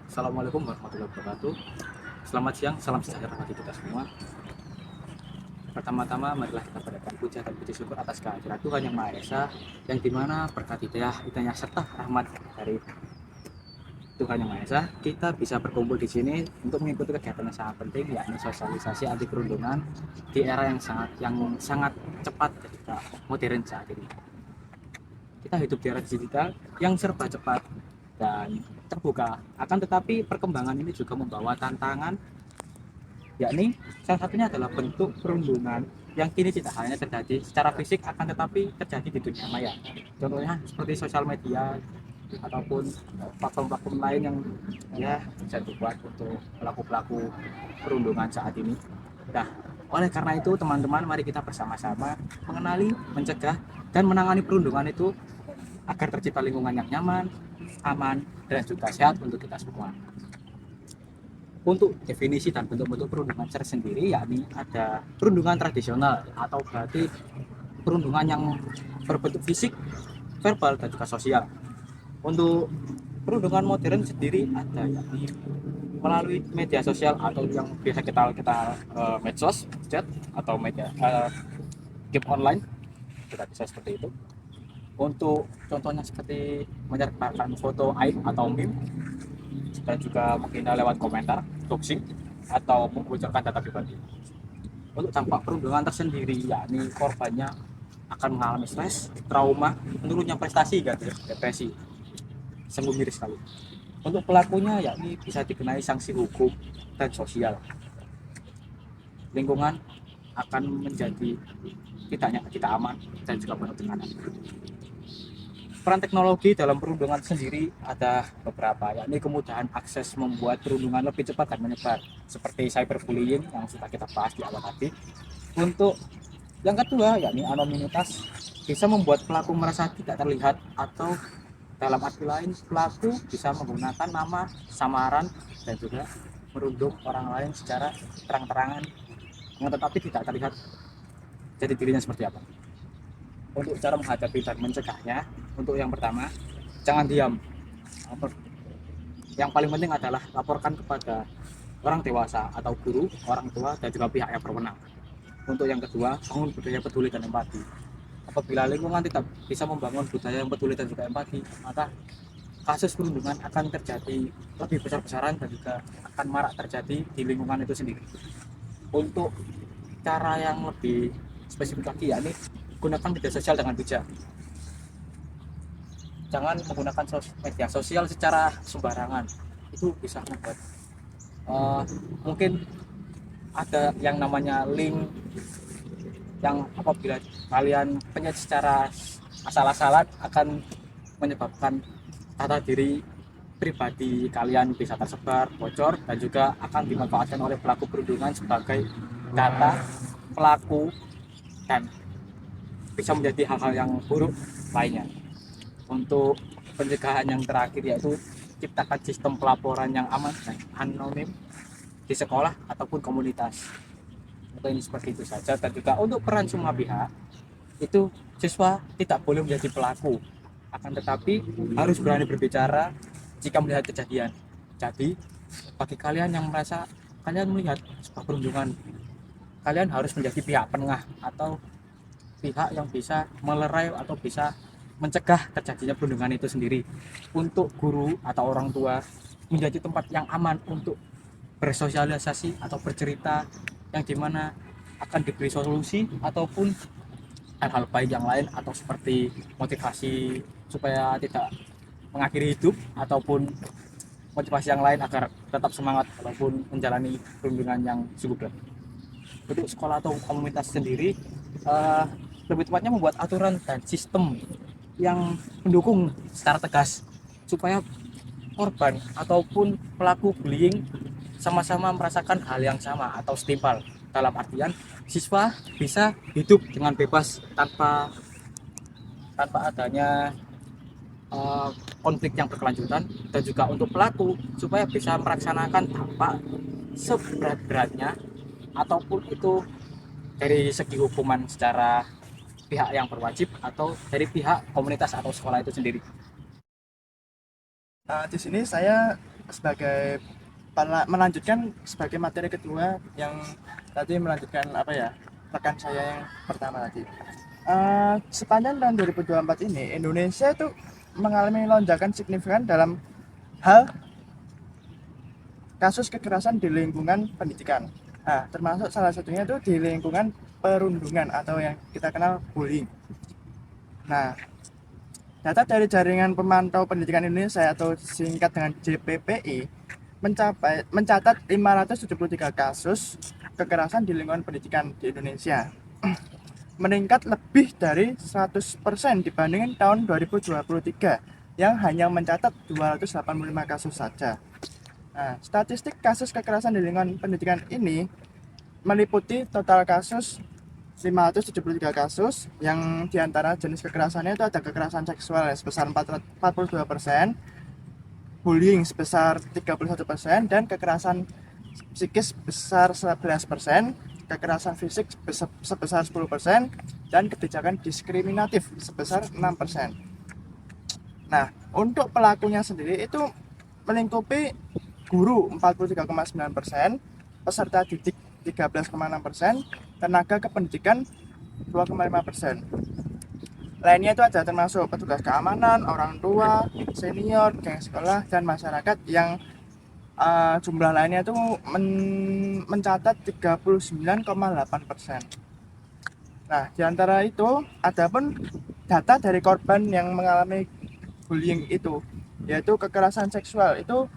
Assalamualaikum warahmatullahi wabarakatuh. Selamat siang, salam sejahtera bagi kita semua. Pertama-tama, marilah kita panjatkan puja dan puji syukur atas kehadiran Tuhan Yang Maha Esa, yang dimana berkat hidayah serta rahmat dari Tuhan Yang Maha Esa, kita bisa berkumpul di sini untuk mengikuti kegiatan yang sangat penting, yakni sosialisasi anti perundungan di era yang sangat cepat ketika modern saat ini. Kita hidup di era digital yang serba cepat dan terbuka. Akan tetapi perkembangan ini juga membawa tantangan, yakni salah satunya adalah bentuk perundungan yang kini tidak hanya terjadi secara fisik, akan tetapi terjadi di dunia maya. Contohnya seperti sosial media ataupun platform-platform lain yang bisa dibuat untuk pelaku-pelaku perundungan saat ini. Nah, oleh karena itu teman-teman, mari kita bersama-sama mengenali, mencegah, dan menangani perundungan itu agar tercipta lingkungan yang nyaman, aman, dan juga sehat untuk kita semua. Untuk definisi dan bentuk-bentuk perundungan tersendiri, yakni ada perundungan tradisional atau berarti perundungan yang berbentuk fisik, verbal, dan juga sosial. Untuk perundungan modern sendiri ada yakni melalui media sosial atau yang biasa kita medsos, chat, atau media game online, kita bisa seperti itu. Untuk contohnya seperti menyebarkan foto aib atau meme, dan juga mungkin lewat komentar, doxing, atau membocorkan data pribadi. Untuk dampak perundungan tersendiri, yakni korbannya akan mengalami stres, trauma, menurunnya prestasi, depresi, sungguh miris sekali. Untuk pelakunya, yakni bisa dikenai sanksi hukum dan sosial. Lingkungan akan menjadi tidak aman dan juga penuh tekanan. Peran teknologi dalam perundungan sendiri ada beberapa, yakni kemudahan akses membuat perundungan lebih cepat dan menyebar, seperti cyberbullying yang sudah kita bahas di awal tadi. Untuk yang kedua, yakni anonimitas, bisa membuat pelaku merasa tidak terlihat, atau dalam arti lain pelaku bisa menggunakan nama samaran dan juga merundung orang lain secara terang-terangan, yang tetapi tidak terlihat jadi dirinya seperti apa. Untuk cara menghadapi dan mencegahnya, untuk yang pertama, jangan diam. Yang paling penting adalah laporkan kepada orang dewasa atau guru, orang tua, dan juga pihak yang berwenang. Untuk yang kedua, bangun budaya peduli dan empati. Apabila lingkungan tidak bisa membangun budaya yang peduli dan juga empati, maka kasus perundungan akan terjadi lebih besar-besaran dan juga akan marak terjadi di lingkungan itu sendiri. Untuk cara yang lebih spesifik lagi, yakni gunakan media sosial dengan bijak. Jangan menggunakan media sosial secara sembarangan, itu bisa membuat mungkin ada yang namanya link yang apabila kalian pencet secara asal-asalan akan menyebabkan data diri pribadi kalian bisa tersebar, bocor, dan juga akan dimanfaatkan oleh pelaku perundungan sebagai data pelaku dan bisa menjadi hal-hal yang buruk lainnya. Untuk pencegahan yang terakhir, yaitu ciptakan sistem pelaporan yang aman dan anonim di sekolah ataupun komunitas. Mungkin seperti itu saja. Dan juga untuk peran semua pihak, itu siswa tidak boleh menjadi pelaku, akan tetapi harus berani berbicara jika melihat kejadian. Jadi bagi kalian yang merasa kalian melihat sebuah perundungan, kalian harus menjadi pihak penengah atau pihak yang bisa melerai atau bisa mencegah terjadinya perundungan itu sendiri. Untuk guru atau orang tua menjadi tempat yang aman untuk bersosialisasi atau bercerita, yang dimana akan diberi solusi ataupun hal-hal baik yang lain, atau seperti motivasi supaya tidak mengakhiri hidup, ataupun motivasi yang lain agar tetap semangat walaupun menjalani perundungan yang sungguh berat. Untuk sekolah atau komunitas sendiri, lebih tepatnya membuat aturan dan sistem yang mendukung secara tegas supaya korban ataupun pelaku bullying sama-sama merasakan hal yang sama atau setimpal, dalam artian siswa bisa hidup dengan bebas tanpa adanya konflik yang berkelanjutan, dan juga untuk pelaku supaya bisa melaksanakan tanpa seberat-beratnya, ataupun itu dari segi hukuman secara pihak yang berwajib atau dari pihak komunitas atau sekolah itu sendiri. Di sini saya sebagai melanjutkan sebagai materi kedua yang tadi melanjutkan apa ya, rekan saya yang pertama tadi. Sepanjang tahun 2024 ini Indonesia itu mengalami lonjakan signifikan dalam hal kasus kekerasan di lingkungan pendidikan. Nah, termasuk salah satunya itu di lingkungan perundungan atau yang kita kenal bullying. Nah, data dari Jaringan Pemantau Pendidikan Indonesia atau singkat dengan JPPI mencatat 573 kasus kekerasan di lingkungan pendidikan di Indonesia. Meningkat lebih dari 100% dibandingin tahun 2023 yang hanya mencatat 285 kasus saja. Nah, statistik kasus kekerasan di lingkungan pendidikan ini meliputi total kasus 573 kasus yang diantara jenis kekerasannya itu ada kekerasan seksual sebesar 42%, bullying sebesar 31%, dan kekerasan psikis sebesar 11%, kekerasan fisik sebesar 10%, dan kebijakan diskriminatif sebesar 6%. Nah, untuk pelakunya sendiri itu melingkupi guru 43,9%, peserta didik 13,6%, tenaga kependidikan 2,5%. Lainnya itu ada termasuk petugas keamanan, orang tua, senior, geng sekolah, dan masyarakat yang jumlah lainnya itu mencatat 39,8%. Nah, diantara itu ada pun data dari korban yang mengalami bullying itu, yaitu kekerasan seksual itu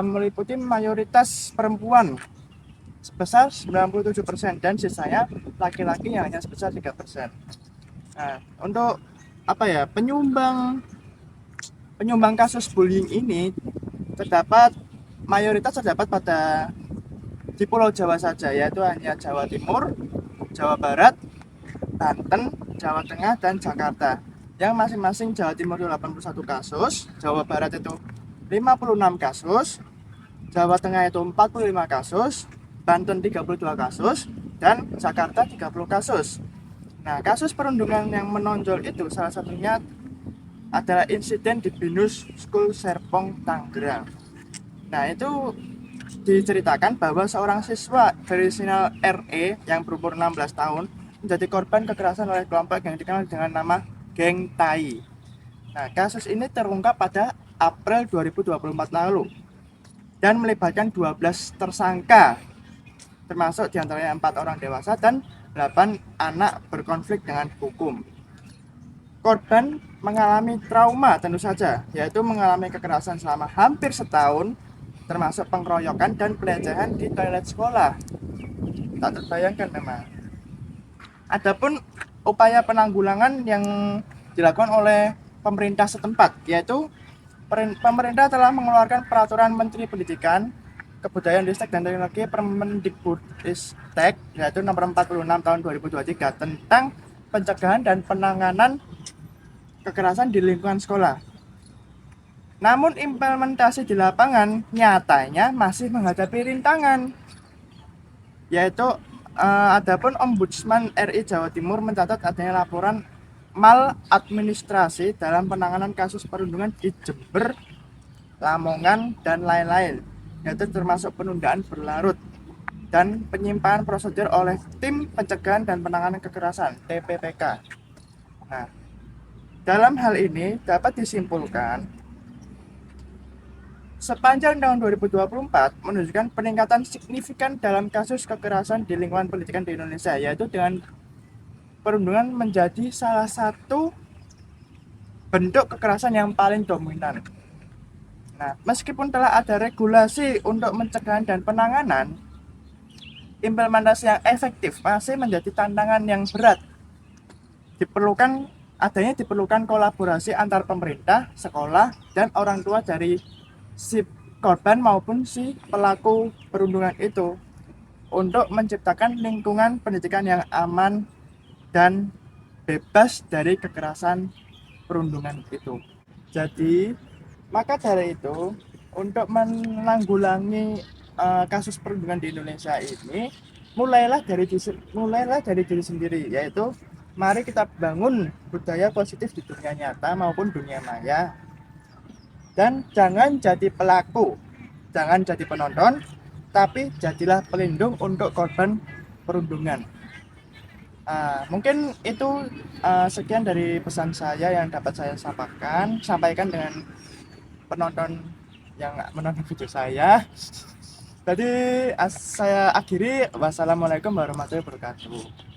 meliputi mayoritas perempuan sebesar 97% dan sisanya laki-laki yang hanya sebesar 3%. Nah, untuk apa ya, penyumbang kasus bullying ini mayoritas terdapat pada di Pulau Jawa saja, yaitu hanya Jawa Timur, Jawa Barat, Banten, Jawa Tengah, dan Jakarta. Yang masing-masing Jawa Timur itu 81 kasus, Jawa Barat itu 56 kasus, Jawa Tengah itu 45 kasus, Banten 32 kasus, dan Jakarta 30 kasus. Nah, kasus perundungan yang menonjol itu salah satunya adalah insiden di Binus School Serpong, Tangerang. Nah, itu diceritakan bahwa seorang siswa berinisial RE yang berumur 16 tahun menjadi korban kekerasan oleh kelompok yang dikenal dengan nama Geng Tai. Nah, kasus ini terungkap pada April 2024 lalu dan melibatkan 12 tersangka, termasuk diantaranya 4 orang dewasa dan 8 anak berkonflik dengan hukum. Korban mengalami trauma tentu saja, yaitu mengalami kekerasan selama hampir setahun, termasuk pengeroyokan dan pelecehan di toilet sekolah. Tak terbayangkan memang. Adapun upaya penanggulangan yang dilakukan oleh pemerintah setempat, yaitu pemerintah telah mengeluarkan peraturan Menteri Pendidikan, Kebudayaan, Ristek dan Teknologi Permendikbudristek yaitu nomor 46 tahun 2023 tentang pencegahan dan penanganan kekerasan di lingkungan sekolah. Namun implementasi di lapangan nyatanya masih menghadapi rintangan, yaitu adapun Ombudsman RI Jawa Timur mencatat adanya laporan maladministrasi dalam penanganan kasus perundungan di Jember, Lamongan, dan lain-lain, yaitu termasuk penundaan berlarut dan penyimpangan prosedur oleh Tim Pencegahan dan Penanganan Kekerasan TPPK. Nah, dalam hal ini dapat disimpulkan sepanjang tahun 2024 menunjukkan peningkatan signifikan dalam kasus kekerasan di lingkungan pendidikan di Indonesia, yaitu dengan perundungan menjadi salah satu bentuk kekerasan yang paling dominan. Nah, meskipun telah ada regulasi untuk pencegahan dan penanganan, implementasi yang efektif masih menjadi tantangan yang berat. Diperlukan kolaborasi antar pemerintah, sekolah, dan orang tua dari si korban maupun si pelaku perundungan itu untuk menciptakan lingkungan pendidikan yang aman dan bebas dari kekerasan perundungan itu. Jadi, maka dari itu untuk menanggulangi kasus perundungan di Indonesia ini mulailah dari diri sendiri, yaitu mari kita bangun budaya positif di dunia nyata maupun dunia maya. Dan jangan jadi pelaku, jangan jadi penonton, tapi jadilah pelindung untuk korban perundungan. Mungkin itu sekian dari pesan saya yang dapat saya sampaikan dengan penonton yang menonton video saya. Jadi saya akhiri, wassalamualaikum warahmatullahi wabarakatuh.